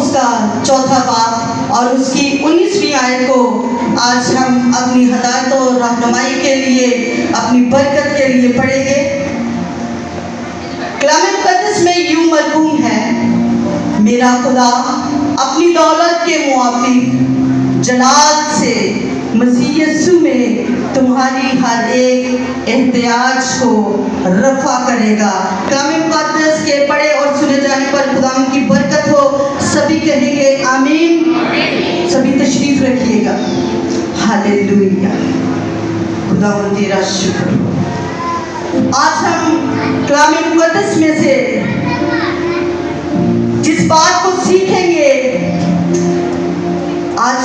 उसका चौथा बाब और उसकी 19वीं आयत को आज हम अपनी हदायत और रहनुमाई के लिए, अपनी बरकत के लिए पढ़ेंगे। कलाम मुक़द्दस में यूं मरकूम है, मेरा खुदा अपनी दौलत के मुआफिक जलाल से मसीह यीशु में तुम्हारी हर एक एहतियाज को रफ़ा करेगा। कलाम मुक़द्दस के पढ़े और सुने जाने पर खुदा की बरकत हो। सभी कहेंगे आमीन। सभी तशरीफ रखिएगा। हालेलुया। खुदा तेरा शुक्र। आज हम कलाम मुक़द्दस में से जिस बात को सीखेंगे, आज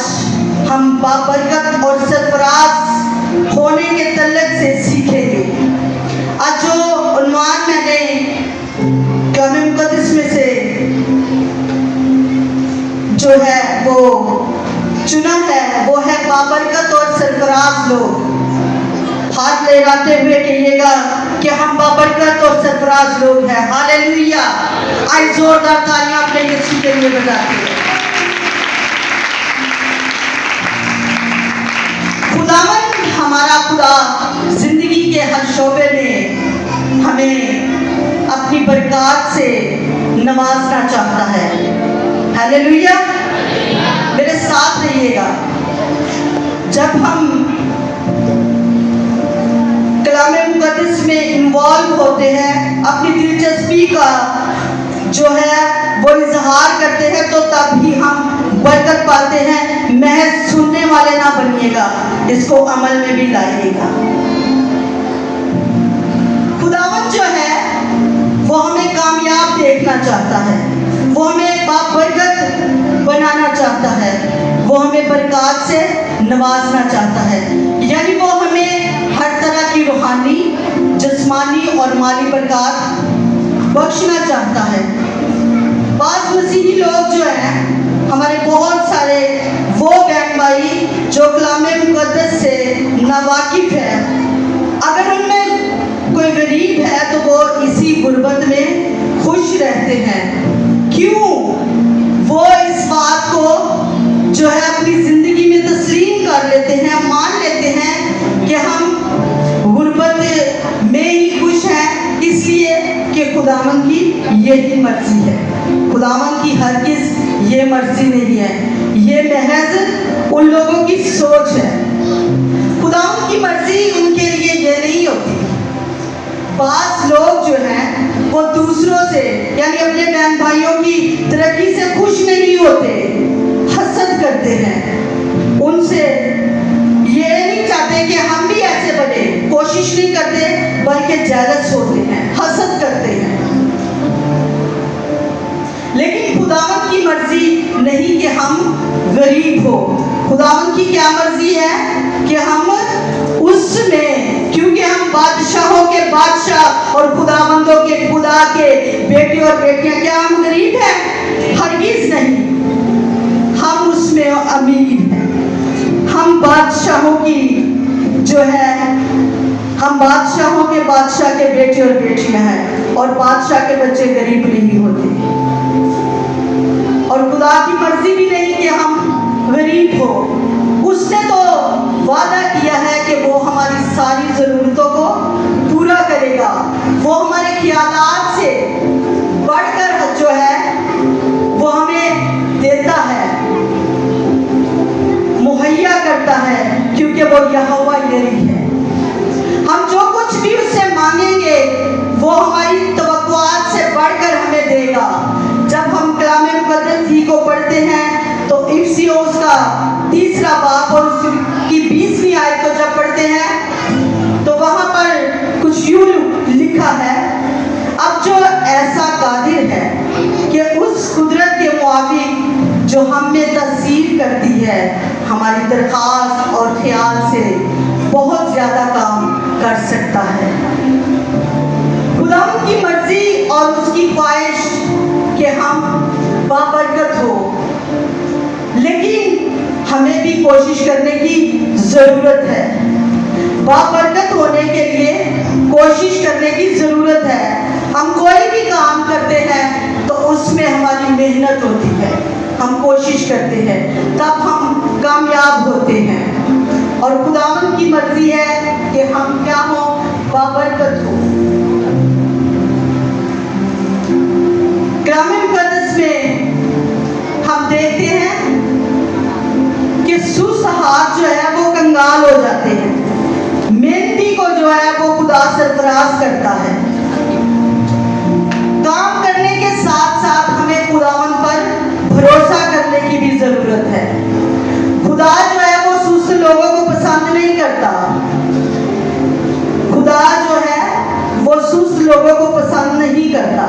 हम बाबरकत और सरफराज होने के तल्लक से सीखेंगे। आज जो उन्वान मैंने कलाम मुक़द्दस में से जो है वो चुना है, वो है बाबरकत और सरफराज लोग। हाथ लहराते हुए कहिएगा कि हम बाबरकत और सरफराज लोग हैं। हालेलुया। आज जोरदार तालियां अपने यीशु के लिए बजाते हैं। खुदावन हमारा खुदा जिंदगी के हर शोबे में हमें अपनी बरकत से नवाजना चाहता है। हालेलुया। मेरे साथ रहिएगा। जब हम कलाम मुक़द्दस में इन्वॉल्व होते हैं, अपनी दिलचस्पी का जो है वो इजहार करते हैं, तो तब ही हम बरकत पाते हैं। महज सुनने वाले ना बनिएगा, इसको अमल में भी लाइएगा। खुदावंद जो है वो हमें कामयाब देखना चाहता है, वो हमें बाबरकत बनाना चाहता है, वो हमें बरकत से नवाजना चाहता है। यानी वो हमें हर तरह की रूहानी, जिस्मानी और माली बरकत बख्शना चाहता है। बाज़ मसीही लोग जो हैं, हमारे बहुत सारे वो बहन भाई जो कलाम मुक़द्दस से नावाकिफ़ है, अगर उनमें कोई गरीब है तो वो इसी गुर्बत में खुश रहते हैं। क्यों? वो इस बात को जो है अपनी ज़िंदगी में तस्लीम कर लेते हैं, मान लेते हैं कि हम गुर्बत में ही खुश हैं, इसलिए कि खुदावंद की यही मर्जी है। खुदावंद की हरगिज़ ये मर्जी नहीं है, ये महज उन लोगों की सोच है। खुदावंद की मर्जी उनके लिए ये नहीं होती। बाज़ लोग जो हैं वो दूसरों से, यानी अपने बहन भाइयों की तरक्की से खुश नहीं होते, हसद करते हैं। उनसे ये नहीं चाहते कि हम भी ऐसे बने, कोशिश नहीं करते, बल्कि जेलस होते हैं, हसद करते हैं। लेकिन खुदावंद की मर्जी नहीं कि हम गरीब हो। खुदावंद की क्या मर्जी है कि हम उसमें, क्योंकि हम बादशाहों के बादशाह और खुदावंदों के खुदा के बेटे और बेटियां, क्या हम गरीब हैं? हरगिज़ नहीं, हम उसमें अमीर हैं। हम बादशाहों की जो है, हम बादशाहों के बादशाह के बेटे और बेटियां हैं, और बादशाह के बच्चे गरीब नहीं होते। और खुदा की मर्जी भी नहीं कि हम गरीब हो। उसने तो वादा किया है कि वो हमारी सारी ज़रूरतों को पूरा करेगा। वो हमारे ख्यालात से बढ़कर जो है वो हमें देता है, मुहैया करता है, क्योंकि वो यहोवा यरी है। हम जो कुछ भी उससे मांगेंगे वो हमारी तवक्कुआत से बढ़कर हमें देगा। जब हम कलाम मुक़द्दस ही को पढ़ते हैं तो इफिसियों का 3 बाब और उसकी 20वीं आयत को जब पढ़ते हैं तो वहाँ पर कुछ यूं लिखा है, अब जो ऐसा कादिर है कि उस कुदरत के मुआफिक जो हम में तस्दीक करती है, हमारी दरख्वास्त और ख्याल से बहुत ज़्यादा काम कर सकता है। खुदावंद की मर्जी और उसकी ख्वाहिश कि हम बाबरकत हो, लेकिन हमें भी कोशिश करने की ज़रूरत है। बाबरकत होने के लिए कोशिश करने की ज़रूरत है। हम कोई भी काम करते हैं तो उसमें हमारी मेहनत होती है। हम कोशिश करते हैं, तब हम कामयाब होते हैं। और खुदावंद की मर्जी है कि हम क्या हो, बाबरकत हो। कलाम मुकद्दस में हम देखते हैं कि सुस्त हाथ जो है वो कंगाल हो जाते हैं, मेहनती को जो है वो खुदा सरफराज करता है। काम करने के साथ साथ हमें खुदावन पर भरोसा करने की भी जरूरत है। खुदा जो है वो सुस्त लोगों को पसंद नहीं करता। खुदा जो है वो सुस्त लोगों को पसंद नहीं करता।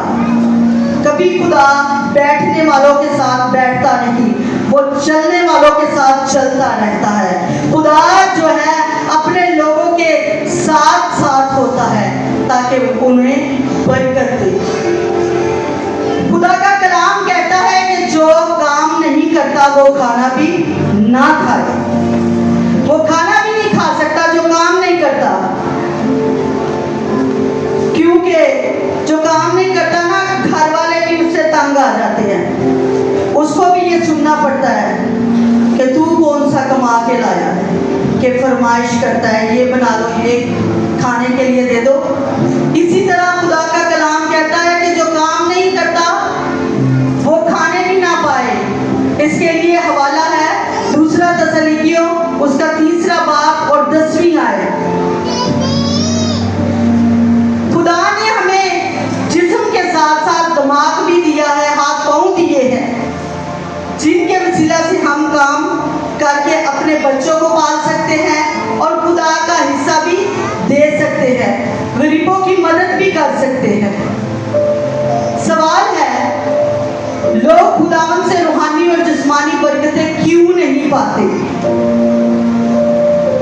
कभी खुदा बैठने वालों के साथ बैठता नहीं, वो चलने वालों के साथ चलता रहता है। खुदा जो है अपने लोगों के साथ साथ होता है ताकि उन्हें बरकत दे। खुदा का कलाम कहता है कि जो काम नहीं करता वो खाना भी ना खाए। वो खाना भी नहीं खा सकता जो काम नहीं करता, क्योंकि जो काम नहीं करता ना, घर वाले भी उससे तंग आ जाते हैं। उसको भी ये सुनना पड़ता है कि तू कौन सा कमा के लाया है, कि फरमाइश करता है ये बना दो, ये खाने के लिए दे दो। इसी तरह खुदा का कलाम कहता है कि जो काम नहीं करता वो खाने भी ना पाए। इसके लिए हवाला है दूसरा तसल्लियों उसका 3 बाब और 10वीं आयत। खुदा ने हमें जिस्म के साथ साथ दिमाग भी दिया है, हाथ पांव दिए हैं, जिनके वसीला से हम काम करके अपने बच्चों को पाल सकते हैं और खुदा का हिस्सा भी दे सकते हैं, गरीबों की मदद भी कर सकते हैं। सवाल है, लोग खुदावन से रूहानी और जिस्मानी बरकतें क्यों नहीं पाते?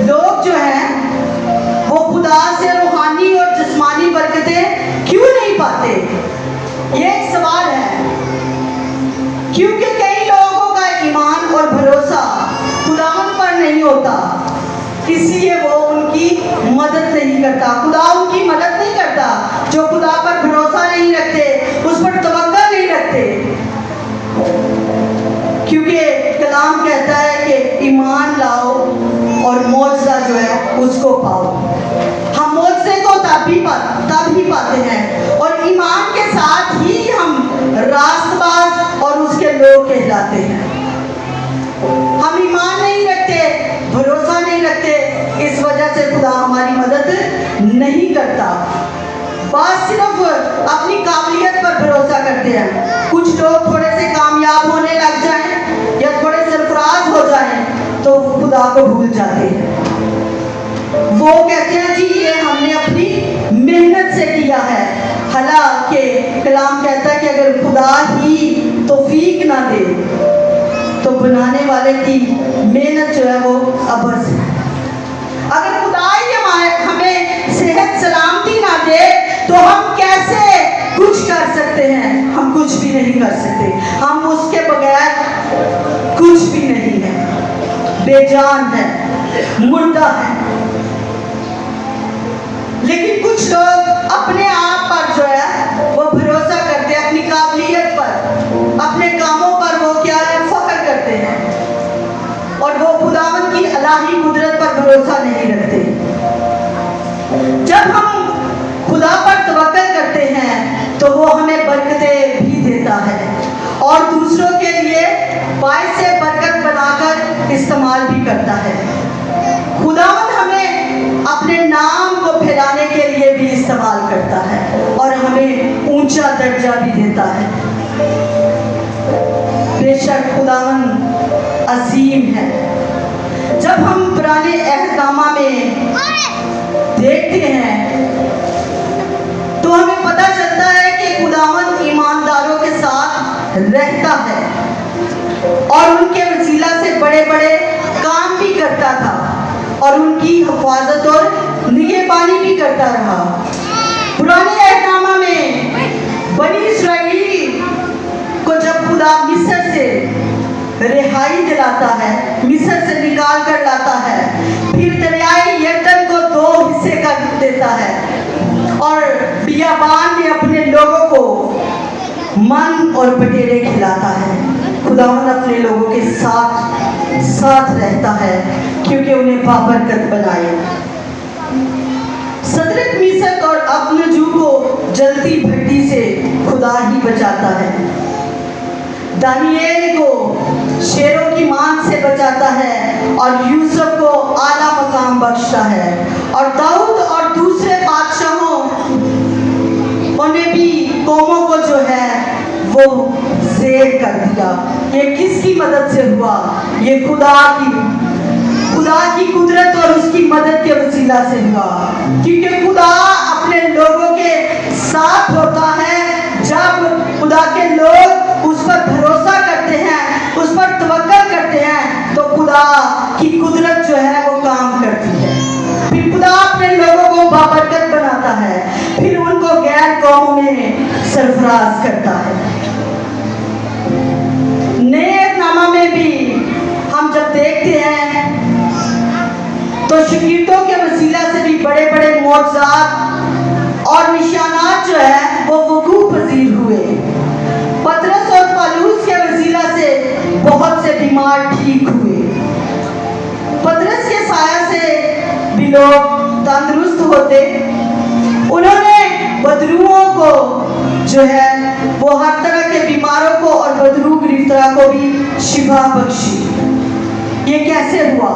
लोग जो हैं वो खुदा से रूहानी और जिस्मानी बरकतें क्यों नहीं पाते? ये एक सवाल है, क्योंकि कई लोगों का ईमान और भरोसा खुदावन पर नहीं होता, इसलिए वो उनकी मदद नहीं करता। खुदा उनकी मदद नहीं करता। जो खुदा पर भरोसा नहीं रखते, उस पर तवक्कुल नहीं रखते, क्योंकि कलाम कहता है कि ईमान लाओ और मौजज़ा जो है उसको पाओ। हम मौजज़े को तब ही पाते हैं और ईमान के साथ ही हम रास्तबाज और उसके लोग कहलाते हैं। हम ईमान नहीं रखते, भरोसा नहीं रखते, इस वजह से खुदा हमारी मदद नहीं करता। बस सिर्फ अपनी काबिलियत पर भरोसा करते हैं। कुछ लोग थोड़े से कामयाब होने लग जाएं या थोड़े सरफराज हो जाएं तो खुदा को भूल जाते हैं। वो कहते हैं जी ये हमने अपनी मेहनत से किया है, हालांकि कलाम कहता है कि अगर खुदा ही तौफीक ना दे तो बनाने वाले की मेहनत जो है वो अबस है। अगर खुदा ही हमें सेहत सलामती ना दे तो हम कैसे कुछ कर सकते हैं? हम कुछ भी नहीं कर सकते। हम उसके बगैर कुछ भी नहीं है, बेजान है, मुर्दा है। लेकिन कुछ लोग अपने आप पर जो है वो भरोसा करते हैं, अपनी काबिलियत पर, अपने कामों पर वो क्या है, फख्र करते हैं और वो खुदावंद की इलाही कुदरत पर भरोसा नहीं रखते। जब हम खुदा पर तवक्कुल करते हैं तो वो हमें बरकतें भी देता है और दूसरों के लिए बाइस से बरकत बनाकर इस्तेमाल भी करता है। खुदावंद हमें अपने नाम को फैलाने के लिए भी इस्तेमाल करता है और हमें ऊंचा दर्जा भी देता है। बेशक खुदावंद अजीम है। जब हम पुराने अहदनामा में देखते हैं तो हमें पता चलता है कि खुदावंद ईमानदारों के साथ रहता है और उनके वसीला से बड़े बड़े काम भी करता था और उनकी हिफाजत और निगहबानी भी करता रहा। पुराने अहदनामा में बनी इस्राएल को जब खुदा मिस्र से रिहाई दिलाता है, मिस्र से निकाल कर लाता है, फिर दरियाए यरदन को 2 हिस्से कर देता है और बियाबान में अपने लोगों को मन और बटेरे खिलाता है। खुदावन अपने लोगों के साथ रहता है, क्योंकि उन्हें बाबरकत बनाए। सदरक, मीसक और अबनजू को जलती भट्टी से खुदा ही बचाता है। दानिएल को शेरों की मान से बचाता है और यूसुफ को आला मकाम बख्शता है। और दाऊद और दूसरे बादशाहों उन्हें भी कौमों को जो है वो ज़ेर कर दिया। ये किसकी मदद से हुआ? ये खुदा की कुदरत और उसकी मदद के वसीला से हुआ, क्योंकि खुदा अपने लोगों के साथ होता है। जब खुदा के लोग उस पर भरोसा करते हैं, उस पर तवक्कल करते हैं, तो खुदा की कुदरत जो है वो काम करती है। फिर खुदा अपने लोगों को बाबरकत बनाता है, फिर उनको गैर कौमों में सरफराज करता है। नए नामा में भी हम जब देखते हैं तो शकीरतों के वसीला से भी बड़े बड़े मौजज़ात और निशानात जो है वो वकूअ पजीर हुए। पतरस और पौलुस के वसीला से बहुत से बीमार ठीक हुए। पतरस के साया से भी लोग तंदुरुस्त होते। उन्होंने बदरूओं को जो है वो हर तरह के बीमारों को और बदरू गिरफ्तार को भी शिफा बख्शी। ये कैसे हुआ?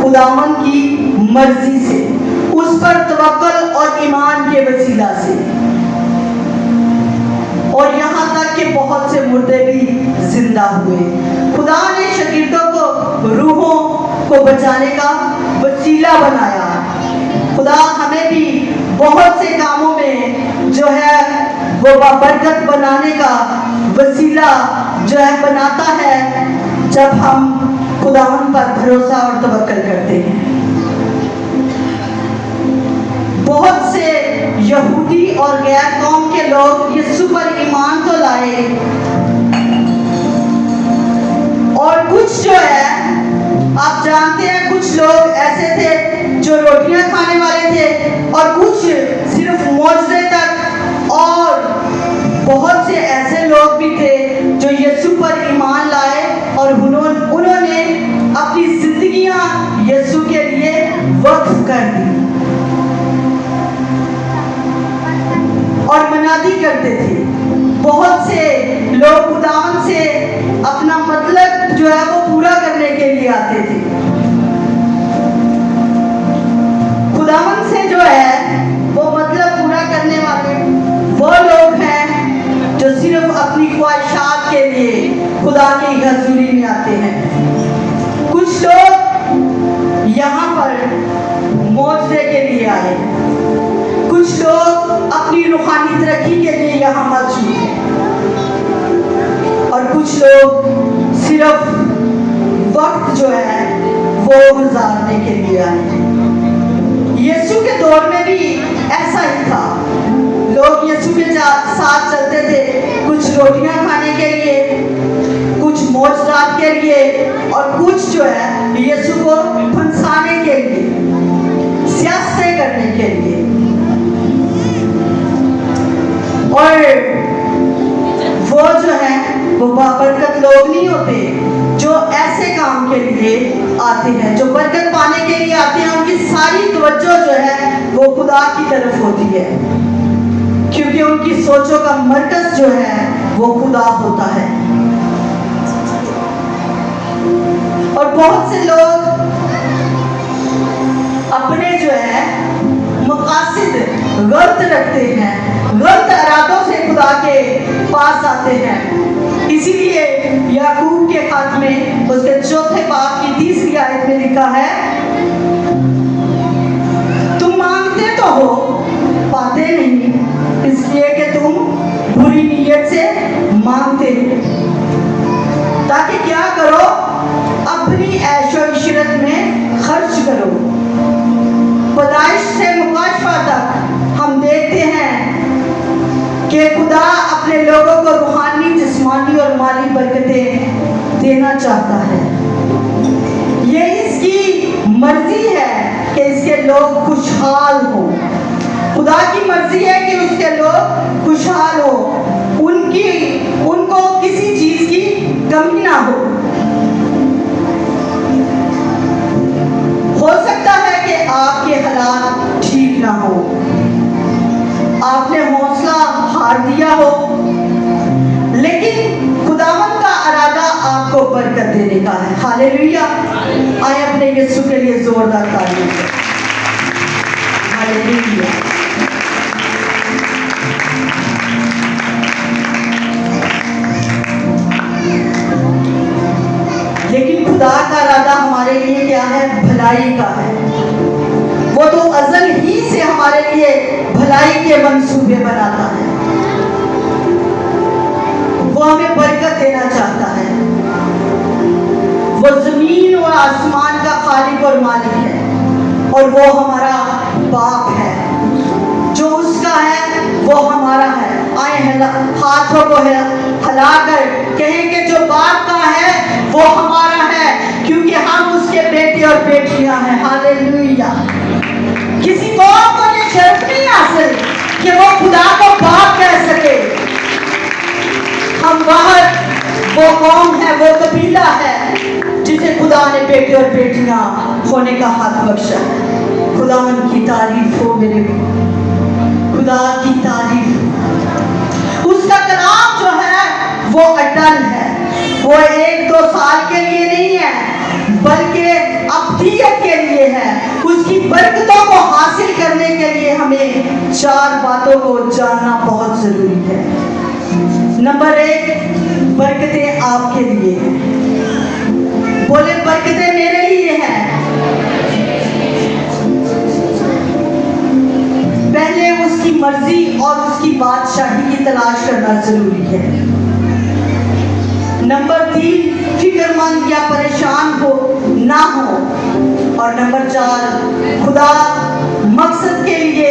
खुदावन की मर्जी से, उस पर तवक्कुल और ईमान के वसीला से। और यहाँ तक कि बहुत से मुर्दे भी जिंदा हुए। खुदा ने शकीरतों को रूहों को बचाने का वसीला बनाया। खुदा हमें भी बहुत से कामों में जो है वो बरकत बनाने का वसीला जो है बनाता है, जब हम खुदावन पर भरोसा और तवक्कुल करते हैं। बहुत से यहूदी और गैर कौम के लोग यीशु पर ईमान तो लाए, और कुछ जो है आप जानते हैं कुछ लोग ऐसे थे जो रोटियां खाने वाले थे, और कुछ सिर्फ मौजज़े तक, और बहुत से ऐसे लोग भी थे जो यीशु पर ईमान लाए और उन्होंने अपनी जिंदगियां यीशु के लिए वक्फ कर दी और मनादी करते थे। बहुत से लोग खुदावन से अपना मतलब जो है वो पूरा करने के लिए आते थे। खुदावन से जो है वो मतलब पूरा करने वाले वो लोग हैं जो सिर्फ अपनी ख्वाहिशात के लिए खुदा की हजूरी में आते हैं। कुछ लोग यहाँ पर मौजज़े के लिए आए, कुछ लोग अपनी रूहानी तरक्की के लिए यहाँ मौजूद हैं, और कुछ लोग सिर्फ वक्त जो है वो गुजारने के लिए आए। यीशु के दौर में भी ऐसा ही था। लोग यीशु के साथ चलते थे, कुछ रोटियां खाने के लिए, कुछ मौजज़ात के लिए, और कुछ जो है यीशु को फंसाने के लिए, सियासतें करने के लिए। और वो जो है वो बाबरकत लोग नहीं होते जो ऐसे काम के लिए आते हैं, जो बरकत पाने के लिए आते हैं। उनकी सारी तवज्जो जो है वो खुदा की तरफ होती है, क्योंकि उनकी सोचों का मरकज जो है वो खुदा होता है। और बहुत से लोग अपने जो है मकासद गलत रखते हैं, गलत इरादों से खुदा के पास आते हैं। इसीलिए याकूब के खत में उसके चौथे बाब की 30वीं आयत में लिखा है, तुम मांगते तो हो पाते नहीं, इसलिए कि तुम बुरी नीयत से मांगते हो, ताकि क्या करो, अपनी ऐशो इशरत में खर्च करो। पैदाइश से मुकाशफा तक हम देखते हैं कि खुदा अपने लोगों को रूहानी, जिस्मानी और माली बरकतें देना चाहता है। ये इसकी मर्जी है कि इसके लोग खुशहाल हो। खुदा की मर्जी है कि उसके लोग खुशहाल हो, उनको किसी चीज की कमी ना है। हालेलुया। आए अपने यीशु के लिए जोरदार ताली दें। हालेलुया। लेकिन खुदा का इरादा हमारे लिए क्या है? भलाई का है। वो तो अज़ल ही से हमारे लिए भलाई के मंसूबे बनाता है। वो हमें बरकत देना चाहता है। वो जमीन और आसमान का खालिक और मालिक है और वो हमारा बाप है। जो उसका है वो हमारा है। आए हाथों को हिलाकर कहेंगे जो बाप का है वो हमारा है, क्योंकि हम उसके बेटे और बेटियां हैं। हालेलुया। किसी कौम को ये शर्त नहीं हासिल कि वो खुदा को बाप कह सके। हम बाहर वो कौम है, वो कबीला है जिसे खुदा ने बेटे और बेटियां होने का हक बख्शा है। खुदा की तारीफ हो मेरे खुदा की तारीफ। उसका कलाम जो है वो अटल है। वो 1-2 साल के लिए नहीं है, बल्कि अब्दियत के लिए है। उसकी बरकतों को हासिल करने के लिए हमें 4 बातों को जानना बहुत जरूरी है। नंबर 1, बरकतें आपके लिए हैं। बोले बरकतें मेरे लिए हैं। पहले उसकी मर्जी और उसकी बादशाही की तलाश करना जरूरी है। नंबर 3, फिक्रमंद या परेशान हो ना हो। और नंबर 4, खुदा मकसद के लिए,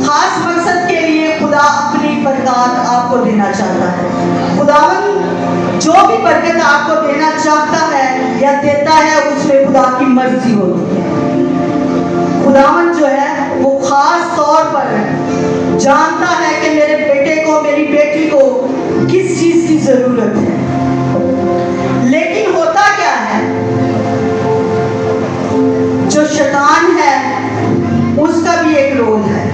खास मकसद के लिए खुदा अपनी बरकत आपको देना चाहता है। खुदावन जो भी बरकत आपको देना चाहता है या देता है उसमें खुदा की मर्जी होती है। खुदावन जो है वो खास तौर पर जानता है कि मेरे बेटे को, मेरी बेटी को किस चीज की जरूरत है। लेकिन होता क्या है, जो शैतान है उसका भी एक रोल है।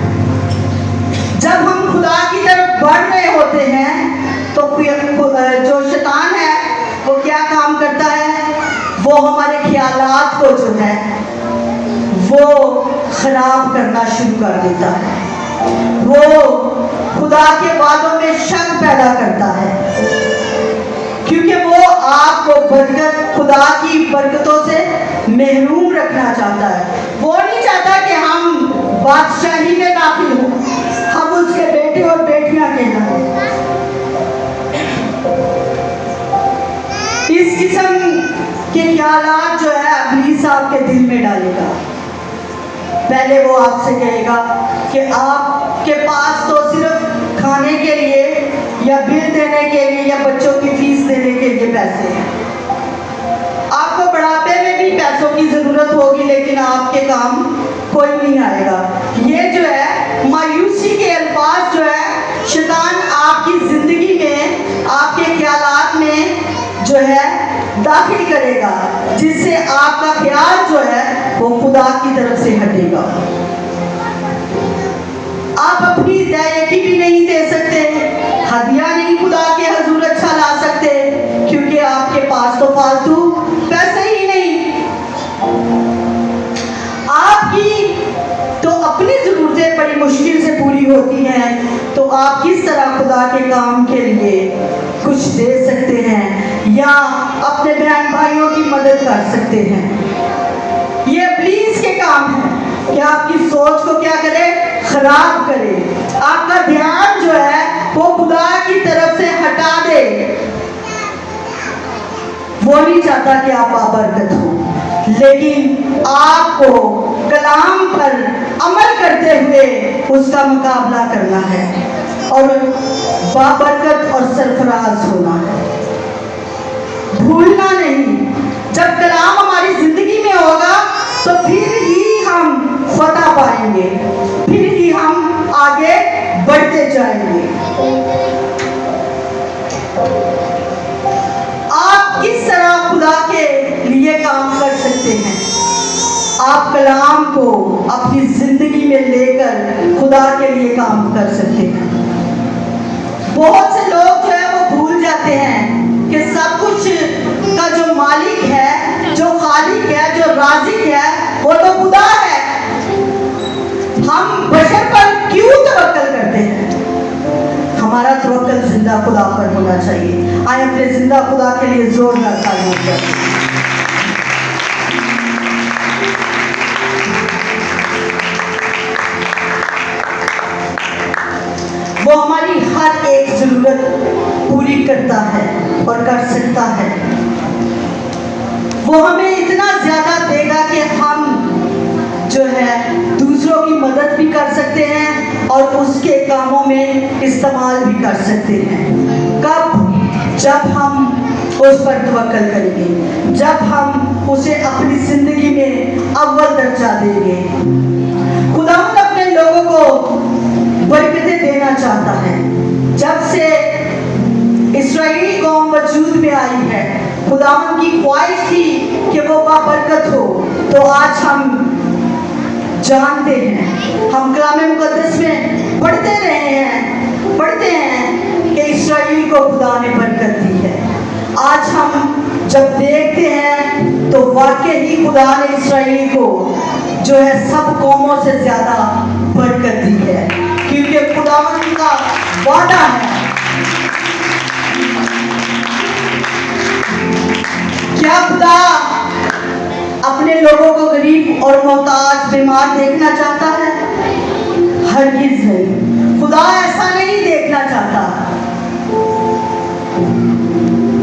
जब हम खुदा की तरफ बढ़ रहे होते हैं तो जो शैतान है वो क्या काम करता है? वो हमारे ख्यालात को जो है वो खराब करना शुरू कर देता है। वो खुदा के वादों में शक पैदा करता है, क्योंकि वो आपको बरकत, खुदा की बरकतों से महरूम रखना चाहता है। वो नहीं चाहता कि हम बादशाही में दाखिल हों, हम उसके बेटे और बेटियां कहलाएं। इस किस्म के ख्यालात जो है इब्लीस आपके दिल में डालेगा। पहले वो आपसे कहेगा कि आपके पास तो सिर्फ खाने के लिए या बिल देने के लिए या बच्चों की फीस देने के लिए पैसे हैं। आपको बुढ़ापे में भी पैसों की जरूरत होगी, लेकिन आपके काम कोई नहीं आएगा। ये जो है मायूसी के अल्फाज जो है शैतान आपकी जिंदगी में, आपके ख्यालात में जो है दाखिल करेगा, जिससे आपका ख्याल जो है वो खुदा की तरफ से हटेगा। आप अपनी दायकी भी नहीं दे सकते, हदिया नहीं खुदा के हजूर अच्छा ला सकते, क्योंकि आपके पास तो फालतू पैसे ही नहीं। आपकी तो अपनी जरूरतें बड़ी मुश्किल से पूरी होती हैं, तो आप किस तरह खुदा के काम के लिए कुछ दे सकते हैं या अपने बहन भाइयों की मदद कर सकते हैं। ये इब्लीस के काम है कि आपकी सोच को क्या करे? खराब करे। आपका ध्यान जो है वो खुदा की तरफ से हटा दे। वो नहीं चाहता कि आप बाबरकत हो, लेकिन आपको कलाम पर अमल करते हुए उसका मुकाबला करना है और बाबरकत और सरफराज होना है। भूलना नहीं, जब कलाम हमारी जिंदगी में होगा तो फिर ही हम फतह पाएंगे, फिर ही हम आगे बढ़ते जाएंगे। आप किस तरह खुदा के लिए काम कर सकते हैं? आप कलाम को अपनी जिंदगी में लेकर खुदा के लिए काम कर सकते हैं। बहुत से लोग जो है वो भूल जाते हैं कि सब कुछ का जो मालिक खुदा पर होना चाहिए। आए अपने जिंदा खुदा के लिए जोरदार तालियां करें। वो हमारी हर एक जरूरत पूरी करता है और कर सकता है। वो हमें इतना ज्यादा देगा कि हम जो है दूसरों की मदद भी कर सकते हैं और उसके कामों में इस्तेमाल भी कर सकते हैं। कब? जब हम उस पर तवक्कल करेंगे, जब हम उसे अपनी जिंदगी में अव्वल दर्जा देंगे। खुदावंद अपने लोगों को बरकतें देना चाहता है। जब से इस्राएली कौम वजूद में आई है, खुदावंद की ख्वाहिश थी कि वो बाबरकत हो। तो आज हम जानते हैं, हम कलाम मुकद्दस में पढ़ते हैं कि इस्राएल को खुदा ने बरकत दी है। आज हम जब देखते हैं तो वाकई ही खुदा ने इस्राएल को जो है सब कौमों से ज्यादा बरकत दी है, क्योंकि खुदावंद का वादा है। क्या खुदा अपने लोगों को गरीब और मोहताज बीमार देखना चाहता है? हरगिज़ नहीं। खुदा ऐसा नहीं देखना चाहता।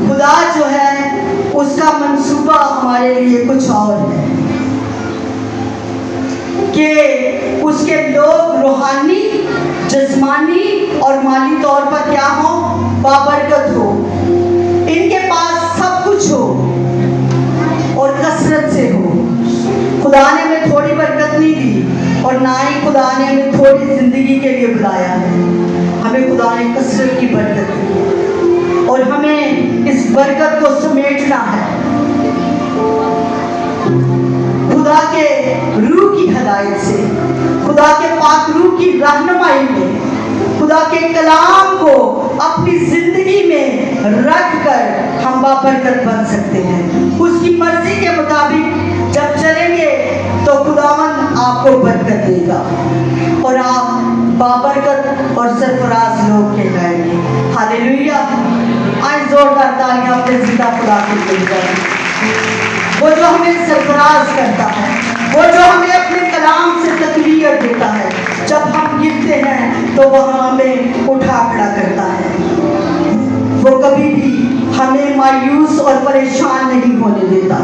खुदा जो है उसका मंसूबा हमारे लिए कुछ और है कि उसके लोग रूहानी, जिस्मानी और माली तौर पर क्या हो? बाबरकत हो, इनके पास सब कुछ हो और कसरत से हो। खुदा ने हमें थोड़ी बरकत नहीं दी और ना ही खुदा ने हमें थोड़ी जिंदगी के लिए बुलाया है। हमें खुदा ने कसरत की बरकत दी है और हमें इस बरकत को समेटना है। खुदा के रूह की हिदायत से, खुदा के पाक रूह की रहनुमाई में, खुदा के कलाम को अपनी जिंदगी में रख कर हम बाबरकत बन सकते हैं। उसकी मर्जी के मुताबिक जब चलेंगे तो खुदावंद आपको बरकत देगा और आप बाबरकत और सरफराज लोग कहलाएंगे। हालेलुया। आए जोरदार तालियां अपने जिंदा खुदा के लिए करें। वो जो हमें सरफराज करता है, वो जो हमें अपने कलाम से तकरीर देता है। जब हम गिरते हैं तो वह हमें उठा खड़ा करता है। वो कभी भी हमें मायूस और परेशान नहीं होने देता।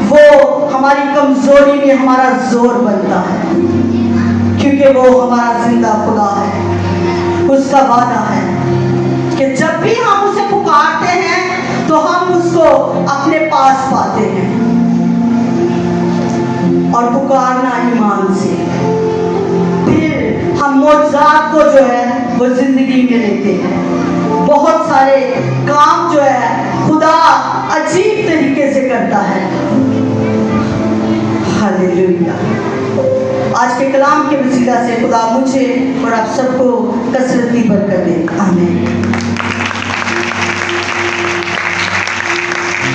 वो हमारी कमजोरी में हमारा जोर बनता है, क्योंकि वो हमारा जिंदा खुदा है। उसका वादा है कि जब भी हम उसे पुकारते हैं तो हम उसको अपने पास पाते हैं। और पुकारना ईमान से, फिर हम मौजूदात को जो है वो जिंदगी में लेते हैं। बहुत सारे काम जो है खुदा अजीब तरीके से करता है। हालेलुया। आज के कलाम के वसीला से खुदा मुझे और आप सबको कसरत की बरकत दे। आमीन।